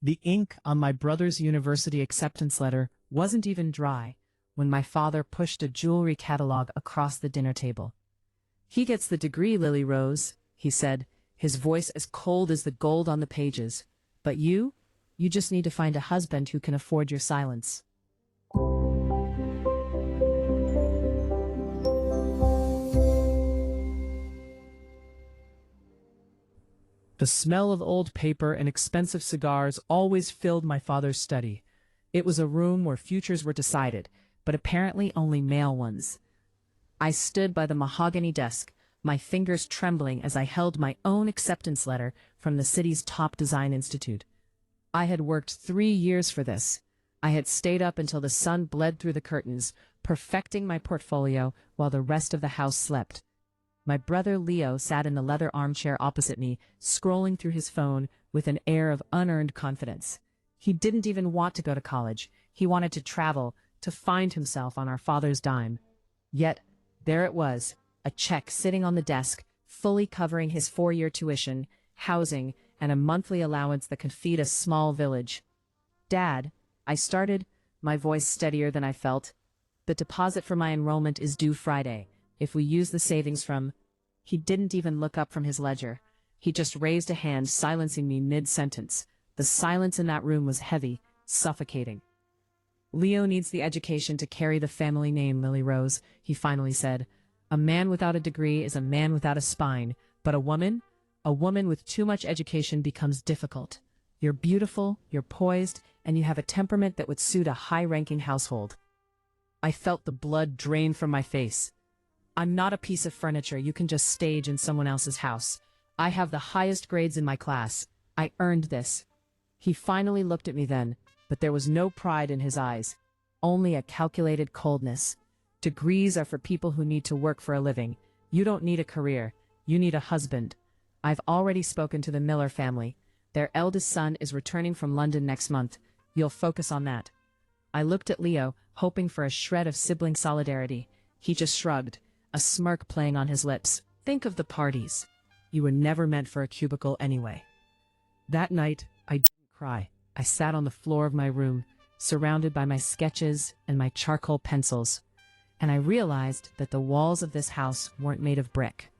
The ink on my brother's university acceptance letter wasn't even dry when my father pushed a jewelry catalog across the dinner table. "He gets the degree, Lily Rose," he said, his voice as cold as the gold on the pages. "But you just need to find a husband who can afford your silence." The smell of old paper and expensive cigars always filled my father's study. It was a room where futures were decided, but apparently only male ones. I stood by the mahogany desk, my fingers trembling as I held my own acceptance letter from the city's top design institute. I had worked 3 years for this. I had stayed up until the sun bled through the curtains, perfecting my portfolio while the rest of the house slept. My brother Leo sat in the leather armchair opposite me, scrolling through his phone with an air of unearned confidence. He didn't even want to go to college. He wanted to travel, to find himself on our father's dime. Yet, there it was, a check sitting on the desk, fully covering his 4-year tuition, housing, and a monthly allowance that could feed a small village. "Dad," I started, my voice steadier than I felt, "the deposit for my enrollment is due Friday. If we use the savings from—" He didn't even look up from his ledger. He just raised a hand, silencing me mid-sentence. The silence in that room was heavy, suffocating. "Leo needs the education to carry the family name, Lily Rose," he finally said. "A man without a degree is a man without a spine, but a woman with too much education becomes difficult. You're beautiful, you're poised, and you have a temperament that would suit a high-ranking household." I felt the blood drain from my face. "I'm not a piece of furniture you can just stage in someone else's house. I have the highest grades in my class. I earned this." He finally looked at me then, but there was no pride in his eyes, only a calculated coldness. "Degrees are for people who need to work for a living. You don't need a career. You need a husband. I've already spoken to the Miller family. Their eldest son is returning from London next month. You'll focus on that." I looked at Leo, hoping for a shred of sibling solidarity. He just shrugged, a smirk playing on his lips. "Think of the parties. You were never meant for a cubicle anyway." That night, I didn't cry. I sat on the floor of my room, surrounded by my sketches and my charcoal pencils, and I realized that the walls of this house weren't made of brick.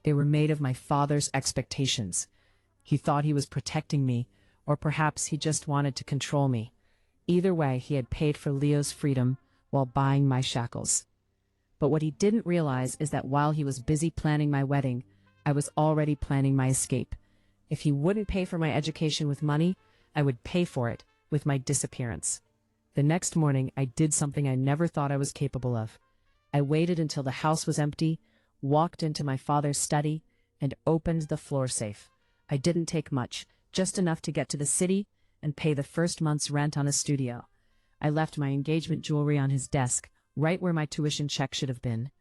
They were made of my father's expectations. He thought he was protecting me, or perhaps he just wanted to control me. Either way, he had paid for Leo's freedom while buying my shackles. But what he didn't realize is that while he was busy planning my wedding, I was already planning my escape. If he wouldn't pay for my education with money, I would pay for it with my disappearance. The next morning, I did something I never thought I was capable of. I waited until the house was empty, walked into my father's study, and opened the floor safe. I didn't take much, just enough to get to the city and pay the first month's rent on a studio. I left my engagement jewelry on his desk, right where my tuition check should have been.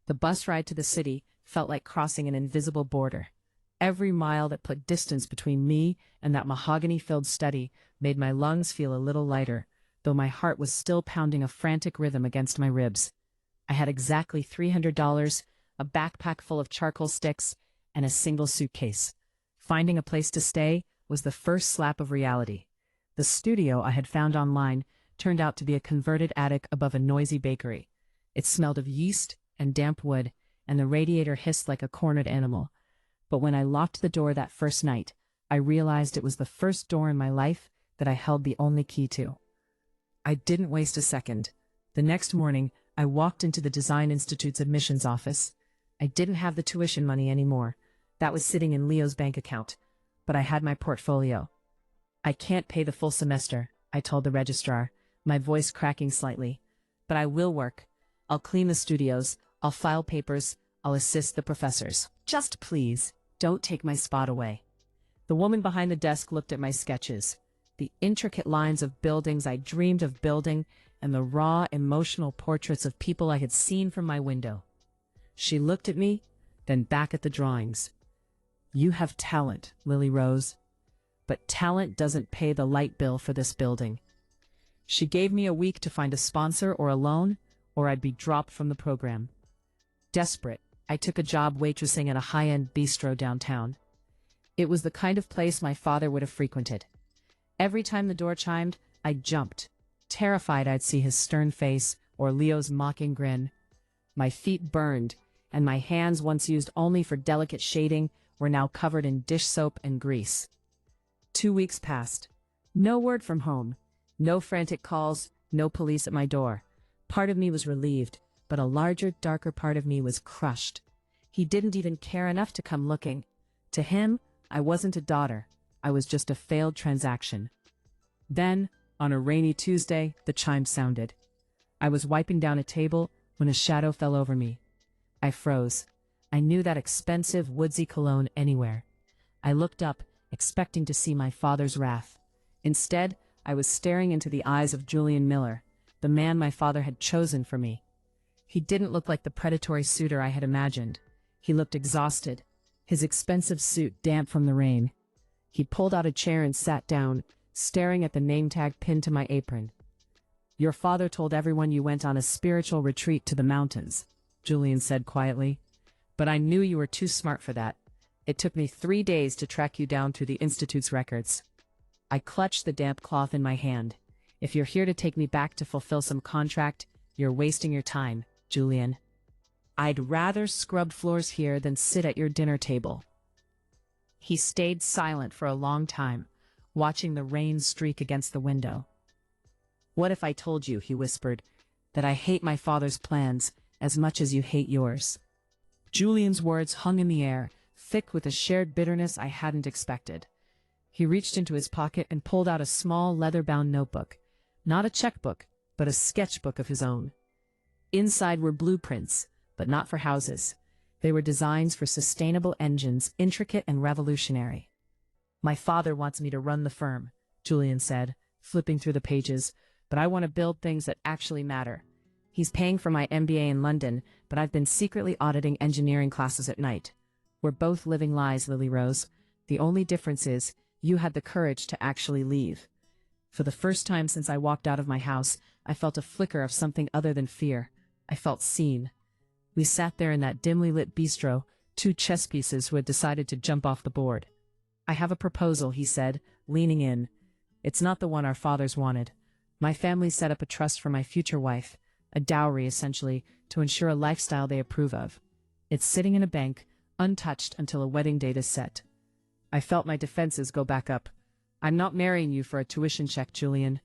The bus ride to the city felt like crossing an invisible border. Every mile that put distance between me and that mahogany-filled study made my lungs feel a little lighter, though my heart was still pounding a frantic rhythm against my ribs. I had exactly $300, a backpack full of charcoal sticks, and a single suitcase. Finding a place to stay was the first slap of reality. The studio I had found online turned out to be a converted attic above a noisy bakery. It smelled of yeast and damp wood, and the radiator hissed like a cornered animal. But when I locked the door that first night, I realized it was the first door in my life that I held the only key to. I didn't waste a second. The next morning, I walked into the Design Institute's admissions office. I didn't have the tuition money anymore. That was sitting in Leo's bank account. But I had my portfolio. "I can't pay the full semester," I told the registrar, my voice cracking slightly. "But I will work. I'll clean the studios, I'll file papers, I'll assist the professors. Just please, don't take my spot away." The woman behind the desk looked at my sketches, the intricate lines of buildings I dreamed of building, and the raw, emotional portraits of people I had seen from my window. She looked at me, then back at the drawings. "You have talent, Lily Rose, but talent doesn't pay the light bill for this building." She gave me a week to find a sponsor or a loan, or I'd be dropped from the program. Desperate, I took a job waitressing at a high-end bistro downtown. It was the kind of place my father would have frequented. Every time the door chimed, I jumped, terrified I'd see his stern face or Leo's mocking grin. My feet burned, and my hands, once used only for delicate shading, were now covered in dish soap and grease. 2 weeks passed. No word from home. No frantic calls, no police at my door. Part of me was relieved, but a larger, darker part of me was crushed. He didn't even care enough to come looking. To him, I wasn't a daughter. I was just a failed transaction. Then, on a rainy Tuesday, the chime sounded. I was wiping down a table when a shadow fell over me. I froze. I knew that expensive, woodsy cologne anywhere. I looked up, expecting to see my father's wrath. Instead, I was staring into the eyes of Julian Miller, the man my father had chosen for me. He didn't look like the predatory suitor I had imagined. He looked exhausted, his expensive suit damp from the rain. He pulled out a chair and sat down, staring at the name tag pinned to my apron. "Your father told everyone you went on a spiritual retreat to the mountains," Julian said quietly. "But I knew you were too smart for that. It took me 3 days to track you down through the Institute's records." I clutched the damp cloth in my hand. "If you're here to take me back to fulfill some contract, you're wasting your time, Julian. I'd rather scrub floors here than sit at your dinner table." He stayed silent for a long time, watching the rain streak against the window. "What if I told you," he whispered, "that I hate my father's plans as much as you hate yours?" Julian's words hung in the air, thick with a shared bitterness I hadn't expected. He reached into his pocket and pulled out a small leather-bound notebook. Not a checkbook, but a sketchbook of his own. Inside were blueprints, but not for houses. They were designs for sustainable engines, intricate and revolutionary. "My father wants me to run the firm," Julian said, flipping through the pages, "but I want to build things that actually matter. He's paying for my MBA in London, but I've been secretly auditing engineering classes at night. We're both living lies, Lily Rose. The only difference is, you had the courage to actually leave." For the first time since I walked out of my house, I felt a flicker of something other than fear. I felt seen. We sat there in that dimly lit bistro, 2 chess pieces who had decided to jump off the board. "I have a proposal," he said, leaning in. "It's not the one our fathers wanted. My family set up a trust for my future wife, a dowry essentially, to ensure a lifestyle they approve of. It's sitting in a bank, untouched until a wedding date is set." I felt my defenses go back up. "I'm not marrying you for a tuition check, Julian."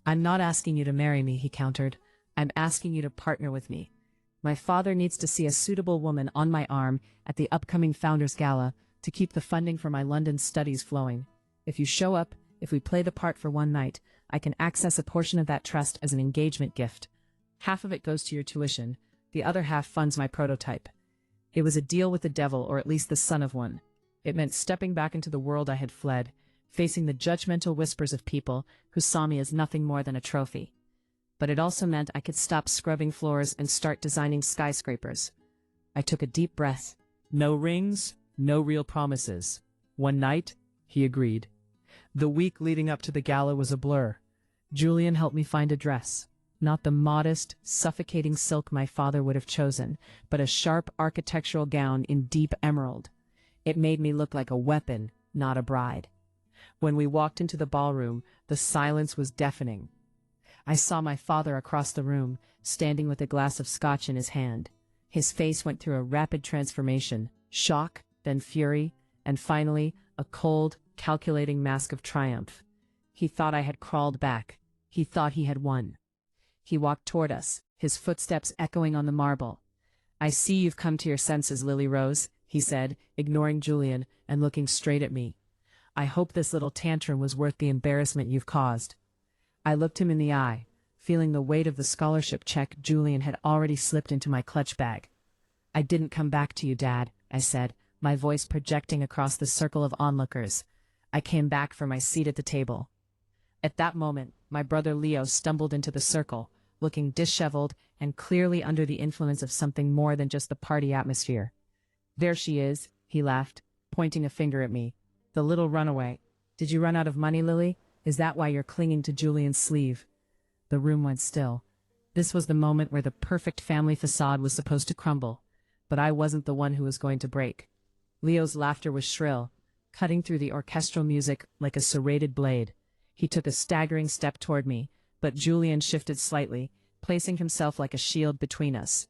"I'm not asking you to marry me," he countered. "I'm asking you to partner with me. My father needs to see a suitable woman on my arm at the upcoming Founders Gala to keep the funding for my London studies flowing. If you show up, if we play the part for one night, I can access a portion of that trust as an engagement gift. Half of it goes to your tuition, the other half funds my prototype." It was a deal with the devil, or at least the son of one. It meant stepping back into the world I had fled, facing the judgmental whispers of people who saw me as nothing more than a trophy. But it also meant I could stop scrubbing floors and start designing skyscrapers. I took a deep breath. "No rings, no real promises. One night," he agreed. The week leading up to the gala was a blur. Julian helped me find a dress. Not the modest, suffocating silk my father would have chosen, but a sharp architectural gown in deep emerald. It made me look like a weapon, not a bride. When we walked into the ballroom, the silence was deafening. I saw my father across the room, standing with a glass of scotch in his hand. His face went through a rapid transformation, shock, then fury, and finally, a cold, calculating mask of triumph. He thought I had crawled back. He thought he had won. He walked toward us, his footsteps echoing on the marble. "I see you've come to your senses, Lily Rose," he said, ignoring Julian and looking straight at me. "I hope this little tantrum was worth the embarrassment you've caused." I looked him in the eye, feeling the weight of the scholarship check Julian had already slipped into my clutch bag. "I didn't come back to you, Dad," I said, my voice projecting across the circle of onlookers. "I came back for my seat at the table." At that moment, my brother Leo stumbled into the circle, looking disheveled and clearly under the influence of something more than just the party atmosphere. "There she is," he laughed, pointing a finger at me. "The little runaway. Did you run out of money, Lily? Is that why you're clinging to Julian's sleeve?" The room went still. This was the moment where the perfect family facade was supposed to crumble, but I wasn't the one who was going to break. Leo's laughter was shrill, cutting through the orchestral music like a serrated blade. He took a staggering step toward me, but Julian shifted slightly, placing himself like a shield between us.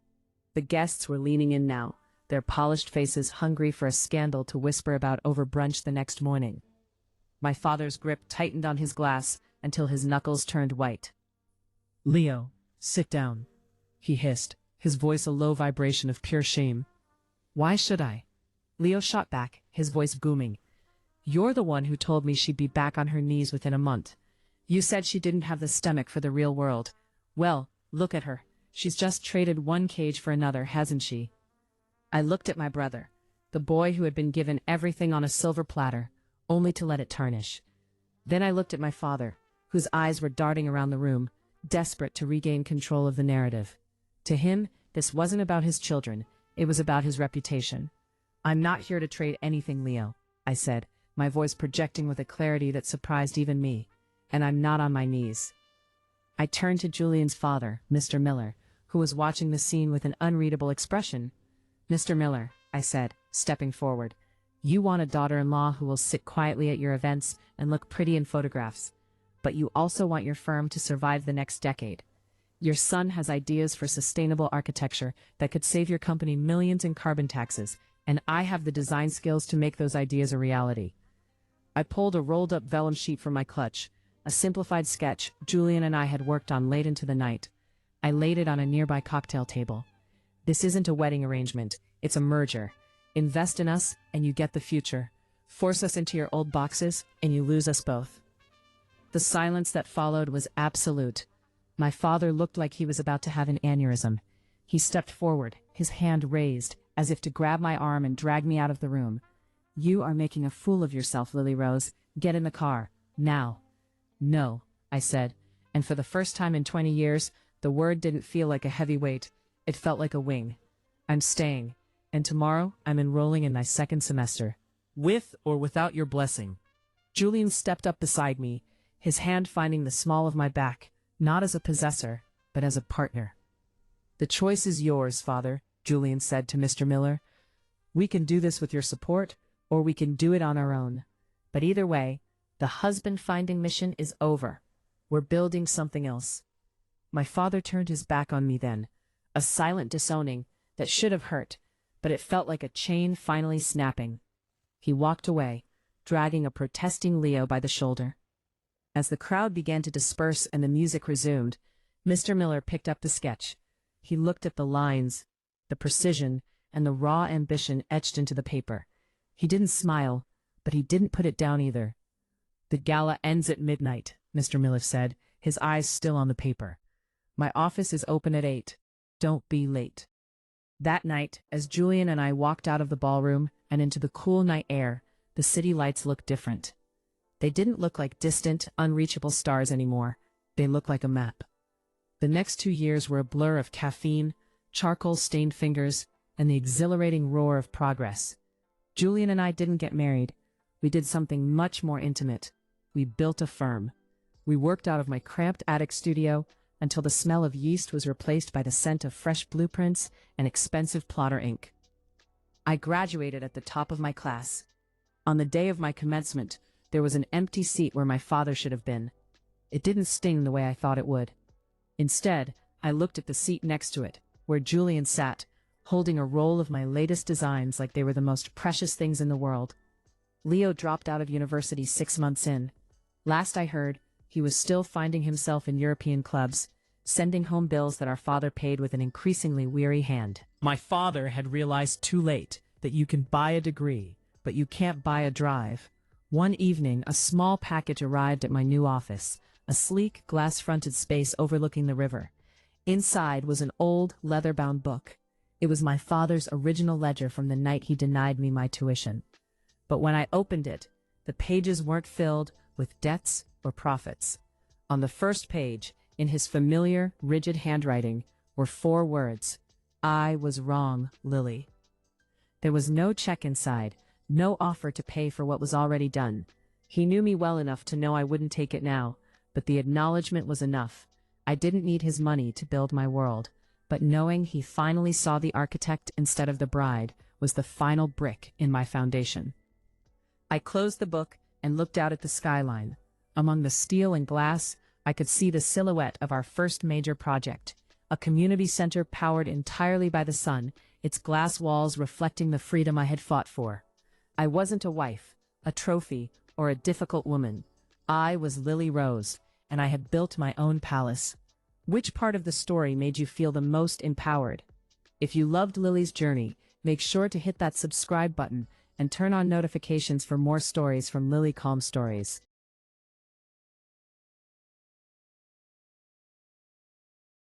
The guests were leaning in now, their polished faces hungry for a scandal to whisper about over brunch the next morning. My father's grip tightened on his glass until his knuckles turned white. "Leo, sit down," he hissed, his voice a low vibration of pure shame. "Why should I?" Leo shot back, his voice booming. "You're the one who told me she'd be back on her knees within a month. You said she didn't have the stomach for the real world. Well, look at her. She's just traded one cage for another, hasn't she?" I looked at my brother, the boy who had been given everything on a silver platter, only to let it tarnish. Then I looked at my father, whose eyes were darting around the room, desperate to regain control of the narrative. To him, this wasn't about his children, it was about his reputation. "I'm not here to trade anything, Leo," I said, my voice projecting with a clarity that surprised even me. "And I'm not on my knees." I turned to Julian's father, Mr. Miller, who was watching the scene with an unreadable expression. "Mr. Miller," I said, stepping forward, "you want a daughter-in-law who will sit quietly at your events and look pretty in photographs. But you also want your firm to survive the next decade. Your son has ideas for sustainable architecture that could save your company millions in carbon taxes, and I have the design skills to make those ideas a reality." I pulled a rolled-up vellum sheet from my clutch, a simplified sketch Julian and I had worked on late into the night. I laid it on a nearby cocktail table. "This isn't a wedding arrangement, it's a merger. Invest in us, and you get the future. Force us into your old boxes, and you lose us both." The silence that followed was absolute. My father looked like he was about to have an aneurysm. He stepped forward, his hand raised, as if to grab my arm and drag me out of the room. "You are making a fool of yourself, Lily Rose. Get in the car, now." "No," I said, and for the first time in 20 years, the word didn't feel like a heavy weight. It felt like a wing. "I'm staying, and tomorrow I'm enrolling in my second semester." "With or without your blessing?" Julian stepped up beside me, his hand finding the small of my back, not as a possessor, but as a partner. "The choice is yours, Father," Julian said to Mr. Miller. "We can do this with your support, or we can do it on our own. But either way, the husband-finding mission is over. We're building something else." My father turned his back on me then, a silent disowning that should have hurt, but it felt like a chain finally snapping. He walked away, dragging a protesting Leo by the shoulder. As the crowd began to disperse and the music resumed, Mr. Miller picked up the sketch. He looked at the lines, the precision, and the raw ambition etched into the paper. He didn't smile, but he didn't put it down either. "The gala ends at midnight," Mr. Miller said, his eyes still on the paper. "My office is open at 8. Don't be late." That night, as Julian and I walked out of the ballroom and into the cool night air, the city lights looked different. They didn't look like distant, unreachable stars anymore. They looked like a map. The next 2 years were a blur of caffeine, charcoal-stained fingers, and the exhilarating roar of progress. Julian and I didn't get married. We did something much more intimate. We built a firm. We worked out of my cramped attic studio until the smell of yeast was replaced by the scent of fresh blueprints and expensive plotter ink. I graduated at the top of my class. On the day of my commencement, there was an empty seat where my father should have been. It didn't sting the way I thought it would. Instead, I looked at the seat next to it, where Julian sat, holding a roll of my latest designs like they were the most precious things in the world. Leo dropped out of university 6 months in. Last I heard, he was still finding himself in European clubs, sending home bills that our father paid with an increasingly weary hand. My father had realized too late that you can buy a degree, but you can't buy a drive. One evening, a small package arrived at my new office, a sleek, glass-fronted space overlooking the river. Inside was an old, leather-bound book. It was my father's original ledger from the night he denied me my tuition. But when I opened it, the pages weren't filled with debts or profits. On the first page, in his familiar, rigid handwriting, were 4 words: "I was wrong, Lily." There was no check inside, no offer to pay for what was already done. He knew me well enough to know I wouldn't take it now, but the acknowledgement was enough. I didn't need his money to build my world, but knowing he finally saw the architect instead of the bride was the final brick in my foundation. I closed the book and looked out at the skyline. Among the steel and glass, I could see the silhouette of our first major project, a community center powered entirely by the sun, its glass walls reflecting the freedom I had fought for. I wasn't a wife, a trophy, or a difficult woman. I was Lily Rose, and I had built my own palace. Which part of the story made you feel the most empowered? If you loved Lily's journey, make sure to hit that subscribe button and turn on notifications for more stories from Lily Calm Stories.